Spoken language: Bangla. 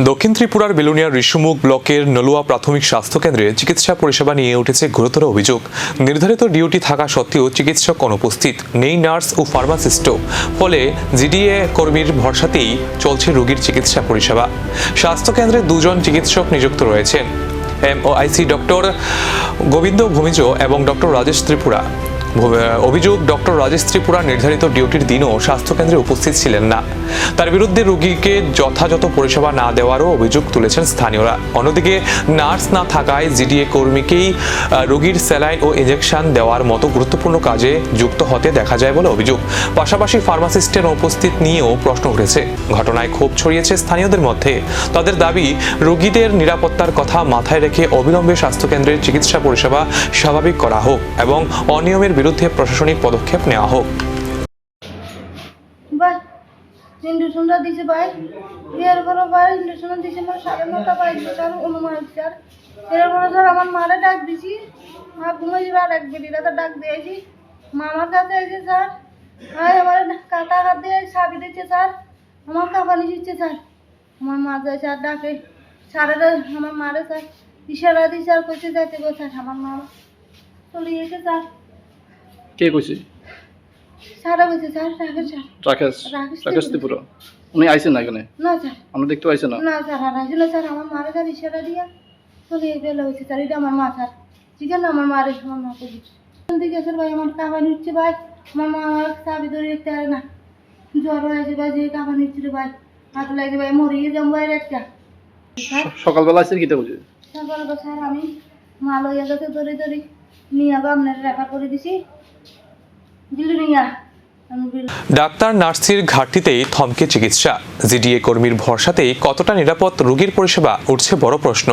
দক্ষিণ ত্রিপুরার বেলুনিয়া ঋষিমুখ ব্লকের নলুয়া প্রাথমিক স্বাস্থ্য কেন্দ্রে চিকিৎসা পরিষেবা নিয়ে উঠেছে গুরুতর অভিযোগ। নির্ধারিত ডিউটি থাকা সত্ত্বেও চিকিৎসক অনুপস্থিত, নেই নার্স ও ফার্মাসিস্টও। ফলে জিডিএ কর্মীর ভরসাতেই চলছে রোগীর চিকিৎসা পরিষেবা। স্বাস্থ্য কেন্দ্রে দুজন চিকিৎসক নিযুক্ত রয়েছেন, এমওআইসি ডক্টর গোবিন্দ ভূমিজ এবং ডক্টর রাজেশ ত্রিপুরা। অভিযোগ, ডক্টর রাজেশ ত্রিপুরা নির্ধারিত ডিউটির দিনও স্বাস্থ্যকেন্দ্রে উপস্থিত ছিলেন না। তার বিরুদ্ধে রোগীকে যথাযথ পরিষেবা না দেওয়ারও অভিযোগ তুলেছেন স্থানীয়রা। অন্যদিকে নার্স না থাকায় জিডিএ কর্মীকেই রোগীর স্যালাইন ও ইনজেকশন দেওয়ার মতো গুরুত্বপূর্ণ কাজে যুক্ত হতে দেখা যায় বলে অভিযোগ। পাশাপাশি ফার্মাসিস্টের উপস্থিত নিয়েও প্রশ্ন উঠেছে। ঘটনায় ক্ষোভ ছড়িয়েছে স্থানীয়দের মধ্যে। তাদের দাবি, রোগীদের নিরাপত্তার কথা মাথায় রেখে অবিলম্বে স্বাস্থ্যকেন্দ্রের চিকিৎসা পরিষেবা স্বাভাবিক করা হোক এবং অনিয়মের বিরুদ্ধে প্রশাসনিক পদক্ষেপ নেওয়া হোক। ইন্ডাকশনটা দিছে ভাই, এরপরে ভাই ইন্ডাকশন দিছে আমার 9:30 বাজে স্যার, অনুমান স্যার। এরপরে স্যার আমার মারে ডাক দিছি, মা ঘুমাইছিল আর এক বেটি রাতে ডাক দিয়েছি। মামার কাছে এসে স্যার আমার কাটা হাত দিয়ে সাবি দিচ্ছে স্যার, আমার কাঁপানি দিচ্ছে স্যার। আমার মা যায় স্যার ডাকে, স্যারেরা আমার মারে স্যার ইশারা দিয়ে স্যার কইছে যাইতে গো স্যার। আমার মা চলে গেছে স্যার। কে কইছে? স্যারা কইছে স্যার, রাকেশ ত্রিপুরা। উনি আইছেন না এখানে? না স্যার, আমরা দেখতে পাইছেন না? না স্যার, আর আসলে স্যার আমার মারে স্যার ইশারা দিয়া চলে গেলে হয়েছে স্যার। এটা আমার মা স্যার, ঠিক আছে? আমার মারে আমার মা কই দিকে স্যার ভাই আমার কাঁপানি উঠছে ভাই। আমার মা আমার চাবি ধরে রাখতে পারে না, জ্বর হয়েছে ভাই, যে কাঁপানি উঠছিল ভাই, হাত লাগে ভাই, মরিয়ে যাবো ভাই একটা। সকালবেলা আইছেন কিটা বুঝে? সকালবেলা স্যার আমি মা লইয়া যাতে ধরে ধরে নিয়ে আপনার রেফার করে দিছি বিলুনিয়া। ডাক্তার নার্সের ঘাটতিতেই থমকে চিকিৎসা। জিডিএ কর্মীর ভরসাতেই কতটা নিরাপদ রোগীর পরিষেবা, উঠছে বড় প্রশ্ন।